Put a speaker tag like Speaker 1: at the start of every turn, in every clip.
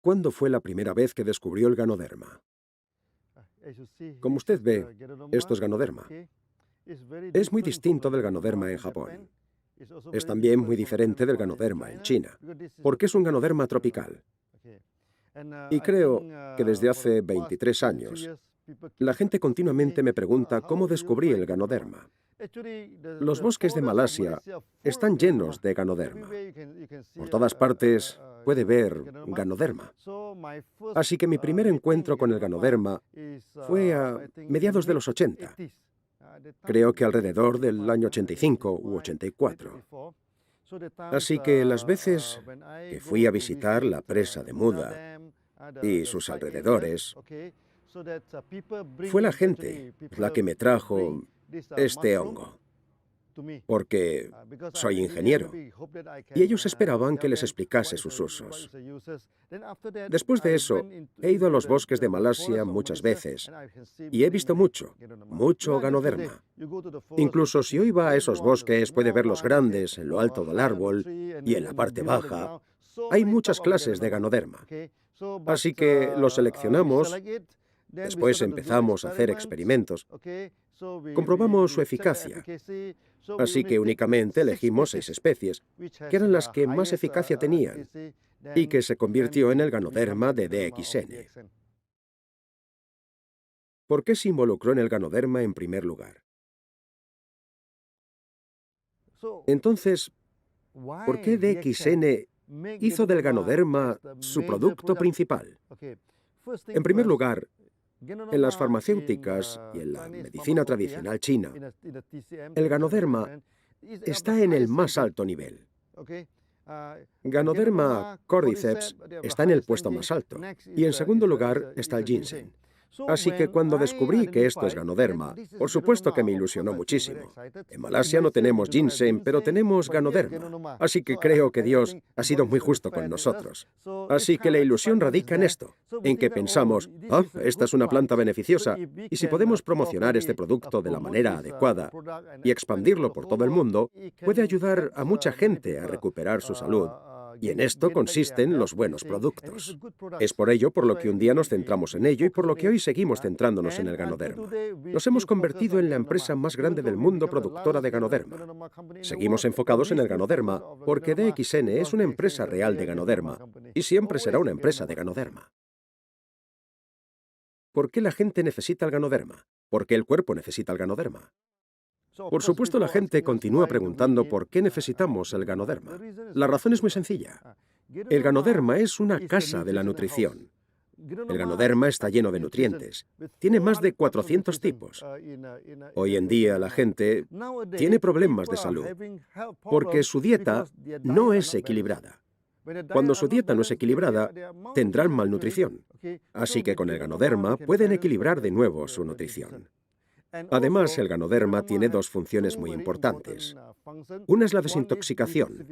Speaker 1: ¿Cuándo fue la primera vez que descubrió el Ganoderma? Como usted ve, esto es Ganoderma. Es muy distinto del Ganoderma en Japón. Es también muy diferente del Ganoderma en China, porque es un Ganoderma tropical. Y creo que desde hace 23 años, la gente continuamente me pregunta cómo descubrí el Ganoderma. Los bosques de Malasia están llenos de Ganoderma. Por todas partes puede ver Ganoderma. Así que mi primer encuentro con el Ganoderma fue a mediados de los 80. Creo que alrededor del año 85 u 84. Así que las veces que fui a visitar la presa de Muda y sus alrededores, fue la gente la que me trajo este hongo, porque soy ingeniero y ellos esperaban que les explicase sus usos. Después de eso, he ido a los bosques de Malasia muchas veces y he visto mucho Ganoderma. Incluso si hoy va a esos bosques, puede verlos grandes en lo alto del árbol y en la parte baja. Hay muchas clases de Ganoderma. Así que los seleccionamos, después empezamos a hacer experimentos. Comprobamos su eficacia. Así que únicamente elegimos 6 especies, que eran las que más eficacia tenían, y que se convirtió en el Ganoderma de DXN. ¿Por qué se involucró en el Ganoderma en primer lugar? Entonces, ¿por qué DXN hizo del Ganoderma su producto principal? En primer lugar, en las farmacéuticas y en la medicina tradicional china, el Ganoderma está en el más alto nivel. Ganoderma cordyceps está en el puesto más alto, y en segundo lugar está el ginseng. Así que cuando descubrí que esto es Ganoderma, por supuesto que me ilusionó muchísimo. En Malasia no tenemos ginseng, pero tenemos Ganoderma. Así que creo que Dios ha sido muy justo con nosotros. Así que la ilusión radica en esto, en que pensamos, esta es una planta beneficiosa, y si podemos promocionar este producto de la manera adecuada y expandirlo por todo el mundo, puede ayudar a mucha gente a recuperar su salud. Y en esto consisten los buenos productos. Es por ello por lo que un día nos centramos en ello y por lo que hoy seguimos centrándonos en el Ganoderma. Nos hemos convertido en la empresa más grande del mundo productora de Ganoderma. Seguimos enfocados en el Ganoderma porque DXN es una empresa real de Ganoderma y siempre será una empresa de Ganoderma. ¿Por qué la gente necesita el Ganoderma? ¿Por qué el cuerpo necesita el Ganoderma? Por supuesto, la gente continúa preguntando por qué necesitamos el Ganoderma. La razón es muy sencilla. El Ganoderma es una casa de la nutrición. El Ganoderma está lleno de nutrientes. Tiene más de 400 tipos. Hoy en día la gente tiene problemas de salud porque su dieta no es equilibrada. Cuando su dieta no es equilibrada, tendrán malnutrición. Así que con el Ganoderma pueden equilibrar de nuevo su nutrición. Además, el Ganoderma tiene 2 funciones muy importantes. Una es la desintoxicación.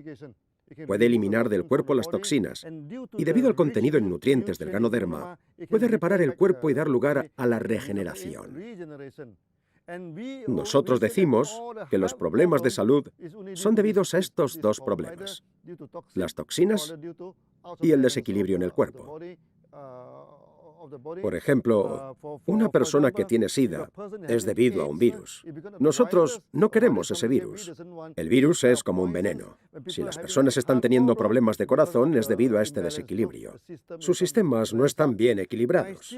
Speaker 1: Puede eliminar del cuerpo las toxinas y debido al contenido en nutrientes del Ganoderma, puede reparar el cuerpo y dar lugar a la regeneración. Nosotros decimos que los problemas de salud son debidos a estos 2 problemas: las toxinas y el desequilibrio en el cuerpo. Por ejemplo, una persona que tiene SIDA es debido a un virus. Nosotros no queremos ese virus. El virus es como un veneno. Si las personas están teniendo problemas de corazón es debido a este desequilibrio. Sus sistemas no están bien equilibrados.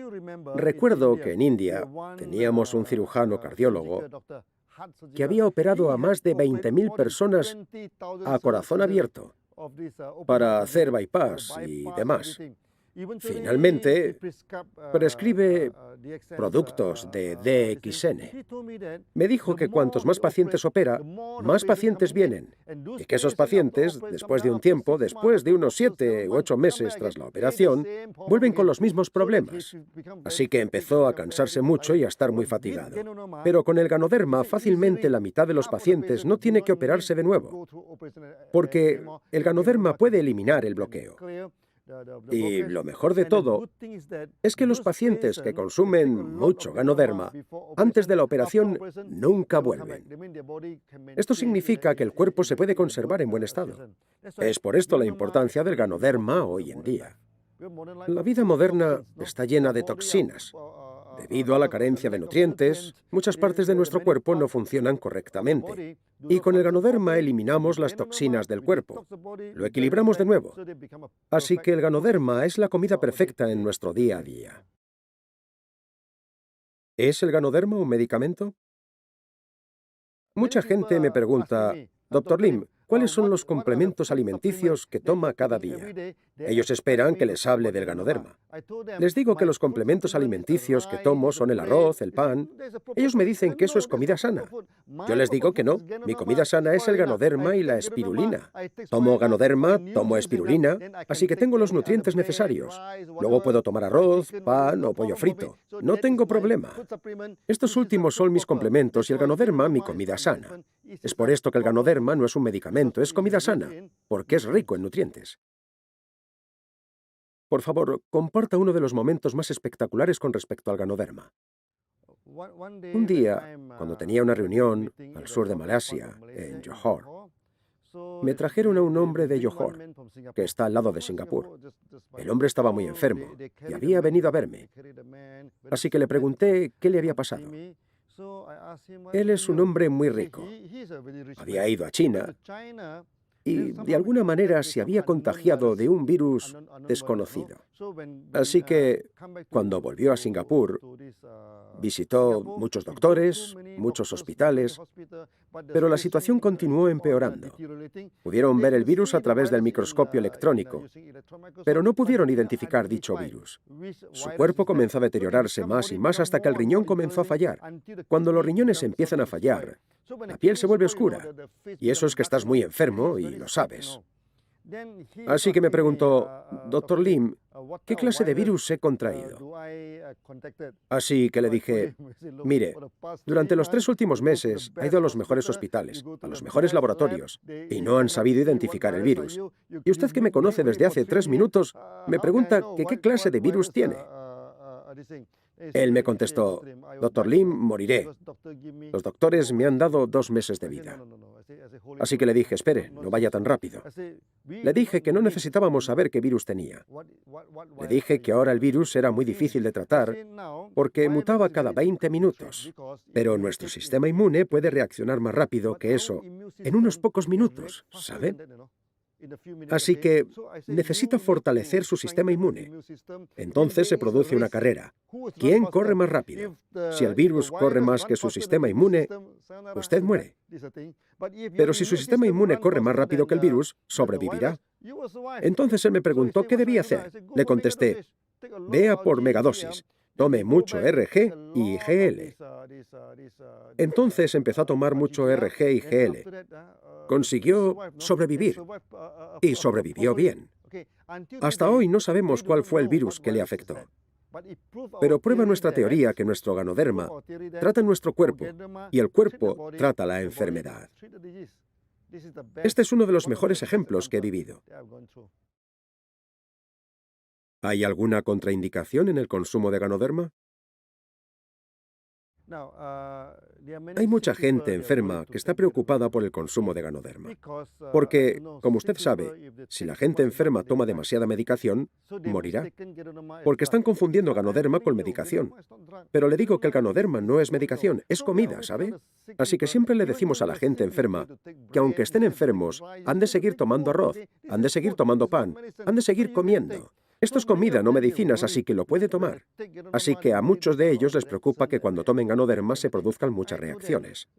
Speaker 1: Recuerdo que en India teníamos un cirujano cardiólogo que había operado a más de 20.000 personas a corazón abierto para hacer bypass y demás. Finalmente, prescribe productos de DXN. Me dijo que cuantos más pacientes opera, más pacientes vienen, y que esos pacientes, después de un tiempo, después de unos 7 u 8 meses tras la operación, vuelven con los mismos problemas. Así que empezó a cansarse mucho y a estar muy fatigado. Pero con el Ganoderma, fácilmente la mitad de los pacientes no tiene que operarse de nuevo, porque el Ganoderma puede eliminar el bloqueo. Y lo mejor de todo es que los pacientes que consumen mucho Ganoderma antes de la operación nunca vuelven. Esto significa que el cuerpo se puede conservar en buen estado. Es por esto la importancia del Ganoderma hoy en día. La vida moderna está llena de toxinas. Debido a la carencia de nutrientes, muchas partes de nuestro cuerpo no funcionan correctamente. Y con el Ganoderma eliminamos las toxinas del cuerpo. Lo equilibramos de nuevo. Así que el Ganoderma es la comida perfecta en nuestro día a día. ¿Es el Ganoderma un medicamento? Mucha gente me pregunta, Dr. Lim, ¿cuáles son los complementos alimenticios que toma cada día? Ellos esperan que les hable del Ganoderma. Les digo que los complementos alimenticios que tomo son el arroz, el pan. Ellos me dicen que eso es comida sana. Yo les digo que no. Mi comida sana es el Ganoderma y la espirulina. Tomo Ganoderma, tomo espirulina, así que tengo los nutrientes necesarios. Luego puedo tomar arroz, pan o pollo frito. No tengo problema. Estos últimos son mis complementos y el Ganoderma mi comida sana. Es por esto que el Ganoderma no es un medicamento, es comida sana, porque es rico en nutrientes. Por favor, comparta uno de los momentos más espectaculares con respecto al Ganoderma. Un día, cuando tenía una reunión al sur de Malasia, en Johor, me trajeron a un hombre de Johor, que está al lado de Singapur. El hombre estaba muy enfermo y había venido a verme. Así que le pregunté qué le había pasado. Él es un hombre muy rico. Había ido a China y de alguna manera se había contagiado de un virus desconocido. Así que, cuando volvió a Singapur, visitó muchos doctores, muchos hospitales, pero la situación continuó empeorando. Pudieron ver el virus a través del microscopio electrónico, pero no pudieron identificar dicho virus. Su cuerpo comenzó a deteriorarse más y más hasta que el riñón comenzó a fallar. Cuando los riñones empiezan a fallar, la piel se vuelve oscura, y eso es que estás muy enfermo y lo sabes. Así que me preguntó, Dr. Lim, ¿qué clase de virus he contraído? Así que le dije, mire, durante los 3 últimos meses ha ido a los mejores hospitales, a los mejores laboratorios, y no han sabido identificar el virus. Y usted, que me conoce desde hace 3 minutos, me pregunta que qué clase de virus tiene. Él me contestó, Dr. Lim, moriré. Los doctores me han dado 2 meses de vida. Así que le dije, espere, no vaya tan rápido. Le dije que no necesitábamos saber qué virus tenía. Le dije que ahora el virus era muy difícil de tratar porque mutaba cada 20 minutos. Pero nuestro sistema inmune puede reaccionar más rápido que eso en unos pocos minutos, ¿sabe? Así que necesita fortalecer su sistema inmune. Entonces se produce una carrera. ¿Quién corre más rápido? Si el virus corre más que su sistema inmune, usted muere. Pero si su sistema inmune corre más rápido que el virus, sobrevivirá. Entonces él me preguntó qué debía hacer. Le contesté, vea por megadosis. Tome mucho RG y GL. Entonces empezó a tomar mucho RG y GL. Consiguió sobrevivir. Y sobrevivió bien. Hasta hoy no sabemos cuál fue el virus que le afectó. Pero prueba nuestra teoría que nuestro Ganoderma trata nuestro cuerpo y el cuerpo trata la enfermedad. Este es uno de los mejores ejemplos que he vivido. ¿Hay alguna contraindicación en el consumo de Ganoderma? Hay mucha gente enferma que está preocupada por el consumo de Ganoderma. Porque, como usted sabe, si la gente enferma toma demasiada medicación, morirá. Porque están confundiendo Ganoderma con medicación. Pero le digo que el Ganoderma no es medicación, es comida, ¿sabe? Así que siempre le decimos a la gente enferma que aunque estén enfermos, han de seguir tomando arroz, han de seguir tomando pan, han de seguir comiendo. Esto es comida, no medicinas, así que lo puede tomar. Así que a muchos de ellos les preocupa que cuando tomen Ganoderma se produzcan muchas reacciones.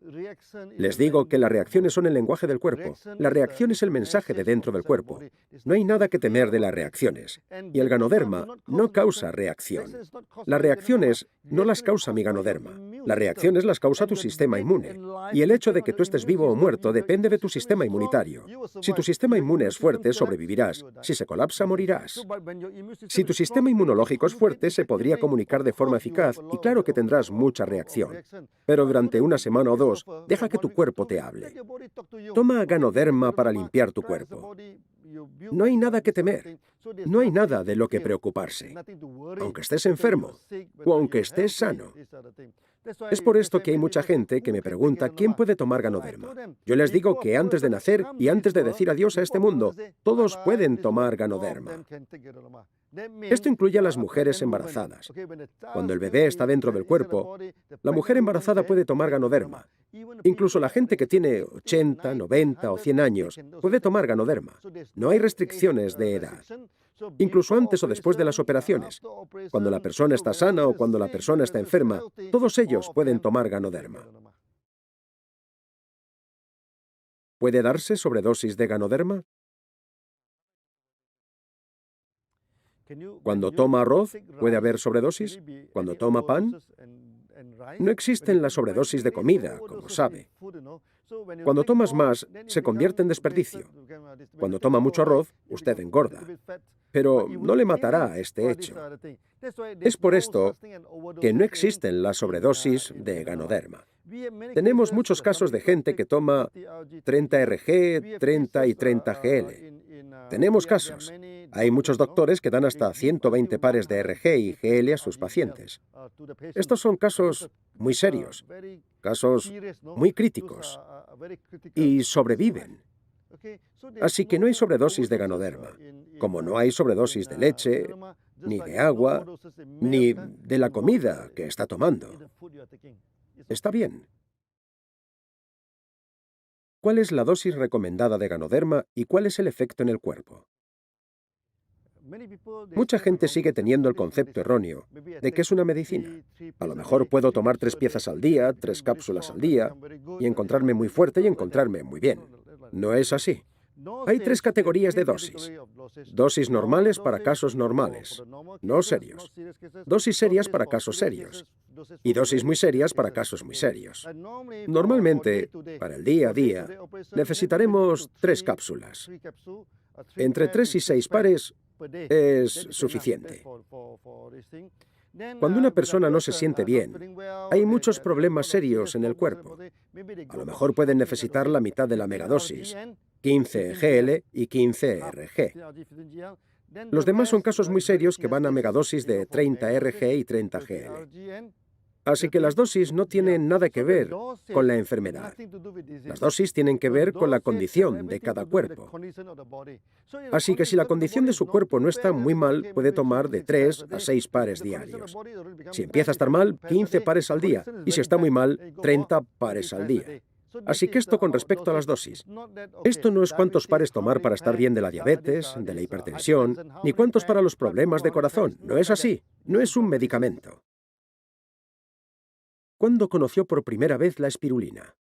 Speaker 1: Les digo que las reacciones son el lenguaje del cuerpo. La reacción es el mensaje de dentro del cuerpo. No hay nada que temer de las reacciones. Y el Ganoderma no causa reacción. Las reacciones no las causa mi Ganoderma. Las reacciones las causa tu sistema inmune. Y el hecho de que tú estés vivo o muerto depende de tu sistema inmunitario. Si tu sistema inmune es fuerte, sobrevivirás. Si se colapsa, morirás. Si tu sistema inmunológico es fuerte, se podría comunicar de forma eficaz y claro que tendrás mucha reacción. Pero durante una semana o 2, deja que tu cuerpo te hable. Toma Ganoderma para limpiar tu cuerpo. No hay nada que temer. No hay nada de lo que preocuparse. Aunque estés enfermo o aunque estés sano. Es por esto que hay mucha gente que me pregunta quién puede tomar Ganoderma. Yo les digo que antes de nacer y antes de decir adiós a este mundo, todos pueden tomar Ganoderma. Esto incluye a las mujeres embarazadas. Cuando el bebé está dentro del cuerpo, la mujer embarazada puede tomar Ganoderma. Incluso la gente que tiene 80, 90 o 100 años puede tomar Ganoderma. No hay restricciones de edad. Incluso antes o después de las operaciones, cuando la persona está sana o cuando la persona está enferma, todos ellos pueden tomar Ganoderma. ¿Puede darse sobredosis de Ganoderma? Cuando toma arroz, ¿puede haber sobredosis? Cuando toma pan, no existen las sobredosis de comida, como sabe. Cuando tomas más, se convierte en desperdicio. Cuando toma mucho arroz, usted engorda. Pero no le matará este hecho. Es por esto que no existen las sobredosis de Ganoderma. Tenemos muchos casos de gente que toma 30 Rg, 30 y 30 GL. Tenemos casos. Hay muchos doctores que dan hasta 120 pares de Rg y GL a sus pacientes. Estos son casos muy serios, casos muy críticos, y sobreviven. Así que no hay sobredosis de Ganoderma, como no hay sobredosis de leche, ni de agua, ni de la comida que está tomando. Está bien. ¿Cuál es la dosis recomendada de Ganoderma y cuál es el efecto en el cuerpo? Mucha gente sigue teniendo el concepto erróneo de que es una medicina. A lo mejor puedo tomar 3 piezas al día, 3 cápsulas al día, y encontrarme muy fuerte y encontrarme muy bien. No es así. Hay 3 categorías de dosis. Dosis normales para casos normales, no serios. Dosis serias para casos serios. Y dosis muy serias para casos muy serios. Normalmente, para el día a día, necesitaremos 3 cápsulas. Entre 3 y 6 pares es suficiente. Cuando una persona no se siente bien, hay muchos problemas serios en el cuerpo. A lo mejor pueden necesitar la mitad de la megadosis, 15 GL y 15 RG. Los demás son casos muy serios que van a megadosis de 30 RG y 30 GL. Así que las dosis no tienen nada que ver con la enfermedad. Las dosis tienen que ver con la condición de cada cuerpo. Así que si la condición de su cuerpo no está muy mal, puede tomar de 3 a 6 pares diarios. Si empieza a estar mal, 15 pares al día. Y si está muy mal, 30 pares al día. Así que esto con respecto a las dosis. Esto no es cuántos pares tomar para estar bien de la diabetes, de la hipertensión, ni cuántos para los problemas de corazón. No es así. No es un medicamento. ¿Cuándo conoció por primera vez la espirulina?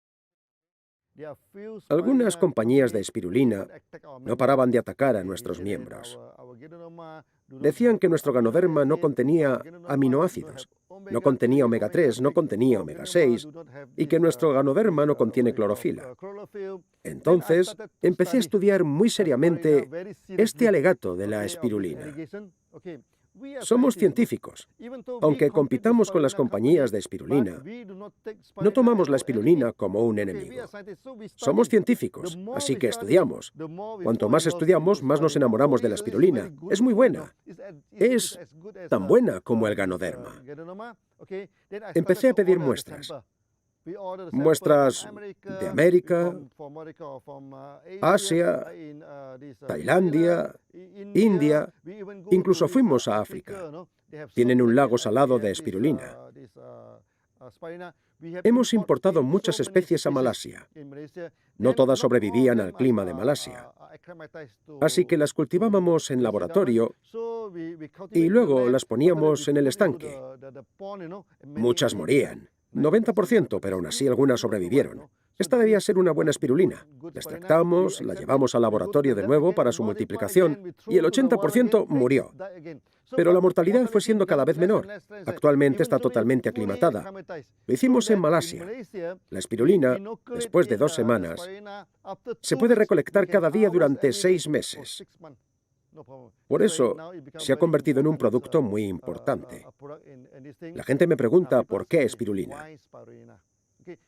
Speaker 1: Algunas compañías de espirulina no paraban de atacar a nuestros miembros. Decían que nuestro Ganoderma no contenía aminoácidos, no contenía omega 3, no contenía omega 6 y que nuestro Ganoderma no contiene clorofila. Entonces, empecé a estudiar muy seriamente este alegato de la espirulina. Somos científicos. Aunque compitamos con las compañías de espirulina, no tomamos la espirulina como un enemigo. Somos científicos, así que estudiamos. Cuanto más estudiamos, más nos enamoramos de la espirulina. Es muy buena. Es tan buena como el Ganoderma. Empecé a pedir muestras. Muestras de América, Asia, Tailandia, India, incluso fuimos a África. Tienen un lago salado de espirulina. Hemos importado muchas especies a Malasia. No todas sobrevivían al clima de Malasia. Así que las cultivábamos en laboratorio y luego las poníamos en el estanque. Muchas morían. 90%, pero aún así algunas sobrevivieron. Esta debía ser una buena espirulina. La extractamos, la llevamos al laboratorio de nuevo para su multiplicación y el 80% murió. Pero la mortalidad fue siendo cada vez menor. Actualmente está totalmente aclimatada. Lo hicimos en Malasia. La espirulina, después de 2 semanas, se puede recolectar cada día durante 6 meses. Por eso, se ha convertido en un producto muy importante. La gente me pregunta por qué espirulina.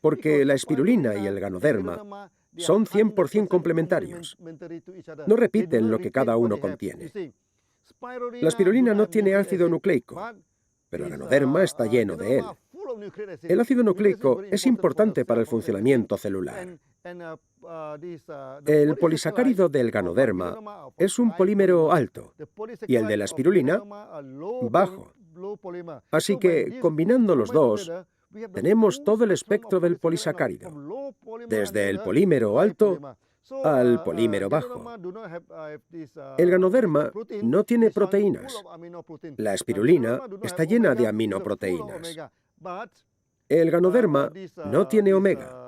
Speaker 1: Porque la espirulina y el Ganoderma son 100% complementarios. No repiten lo que cada uno contiene. La espirulina no tiene ácido nucleico, pero el Ganoderma está lleno de él. El ácido nucleico es importante para el funcionamiento celular. El polisacárido del ganoderma es un polímero alto y el de la espirulina bajo. Así que, combinando los dos, tenemos todo el espectro del polisacárido, desde el polímero alto al polímero bajo. El ganoderma no tiene proteínas. La espirulina está llena de aminoproteínas. El ganoderma no tiene omega.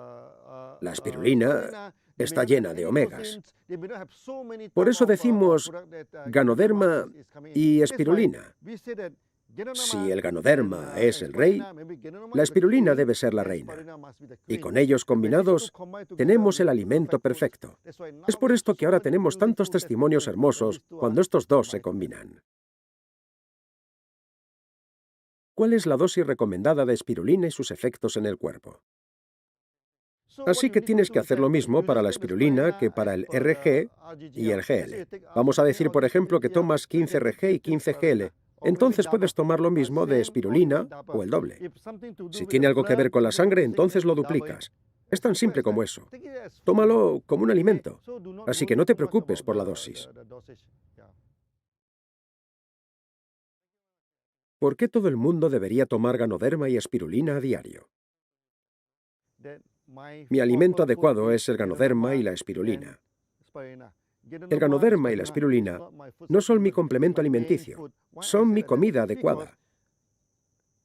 Speaker 1: La espirulina está llena de omegas. Por eso decimos ganoderma y espirulina. Si el ganoderma es el rey, la espirulina debe ser la reina. Y con ellos combinados, tenemos el alimento perfecto. Es por esto que ahora tenemos tantos testimonios hermosos cuando estos dos se combinan. ¿Cuál es la dosis recomendada de espirulina y sus efectos en el cuerpo? Así que tienes que hacer lo mismo para la espirulina que para el RG y el GL. Vamos a decir, por ejemplo, que tomas 15 RG y 15 GL. Entonces puedes tomar lo mismo de espirulina o el doble. Si tiene algo que ver con la sangre, entonces lo duplicas. Es tan simple como eso. Tómalo como un alimento. Así que no te preocupes por la dosis. ¿Por qué todo el mundo debería tomar ganoderma y espirulina a diario? Mi alimento adecuado es el ganoderma y la espirulina. El ganoderma y la espirulina no son mi complemento alimenticio, son mi comida adecuada.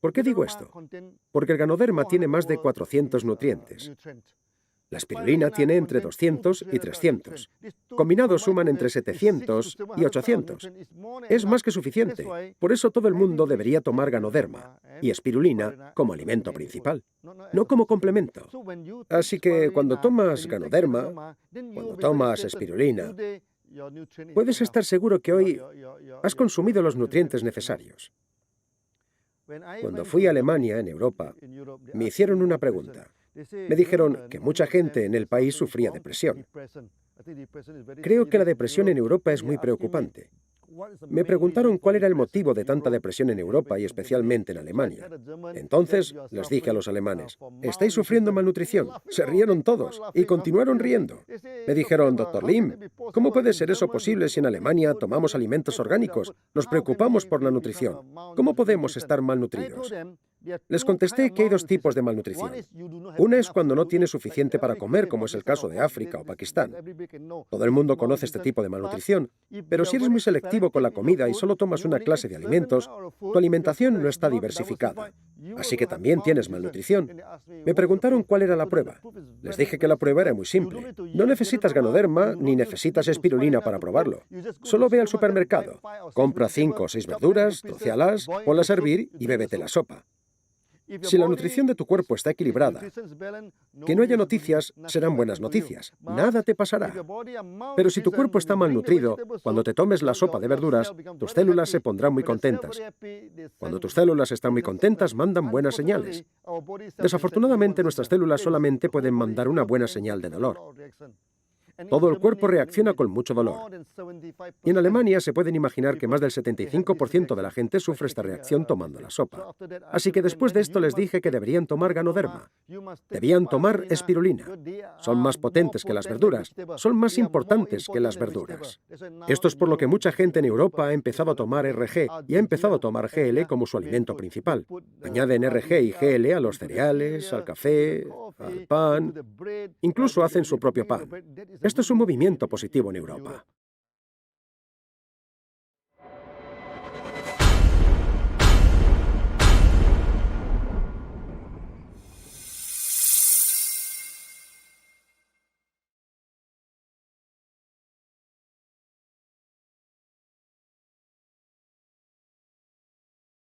Speaker 1: ¿Por qué digo esto? Porque el ganoderma tiene más de 400 nutrientes. La espirulina tiene entre 200 y 300. Combinados suman entre 700 y 800. Es más que suficiente. Por eso todo el mundo debería tomar ganoderma y espirulina como alimento principal, no como complemento. Así que cuando tomas ganoderma, cuando tomas espirulina, puedes estar seguro que hoy has consumido los nutrientes necesarios. Cuando fui a Alemania, en Europa, me hicieron una pregunta. Me dijeron que mucha gente en el país sufría depresión. Creo que la depresión en Europa es muy preocupante. Me preguntaron cuál era el motivo de tanta depresión en Europa y especialmente en Alemania. Entonces les dije a los alemanes, ¿estáis sufriendo malnutrición? Se rieron todos y continuaron riendo. Me dijeron, Dr. Lim, ¿cómo puede ser eso posible si en Alemania tomamos alimentos orgánicos? Nos preocupamos por la nutrición. ¿Cómo podemos estar malnutridos? Les contesté que hay dos tipos de malnutrición. Una es cuando no tienes suficiente para comer, como es el caso de África o Pakistán. Todo el mundo conoce este tipo de malnutrición, pero si eres muy selectivo con la comida y solo tomas una clase de alimentos, tu alimentación no está diversificada. Así que también tienes malnutrición. Me preguntaron cuál era la prueba. Les dije que la prueba era muy simple. No necesitas ganoderma ni necesitas espirulina para probarlo. Solo ve al supermercado, compra 5 o 6 verduras, trocéalas, ponlas a hervir y bébete la sopa. Si la nutrición de tu cuerpo está equilibrada, que no haya noticias serán buenas noticias. Nada te pasará. Pero si tu cuerpo está malnutrido, cuando te tomes la sopa de verduras, tus células se pondrán muy contentas. Cuando tus células están muy contentas, mandan buenas señales. Desafortunadamente, nuestras células solamente pueden mandar una buena señal de dolor. Todo el cuerpo reacciona con mucho dolor. Y en Alemania se pueden imaginar que más del 75% de la gente sufre esta reacción tomando la sopa. Así que después de esto les dije que deberían tomar ganoderma. Debían tomar espirulina. Son más potentes que las verduras. Son más importantes que las verduras. Esto es por lo que mucha gente en Europa ha empezado a tomar RG y ha empezado a tomar GL como su alimento principal. Añaden RG y GL a los cereales, al café, al pan. Incluso hacen su propio pan. Esto es un movimiento positivo en Europa.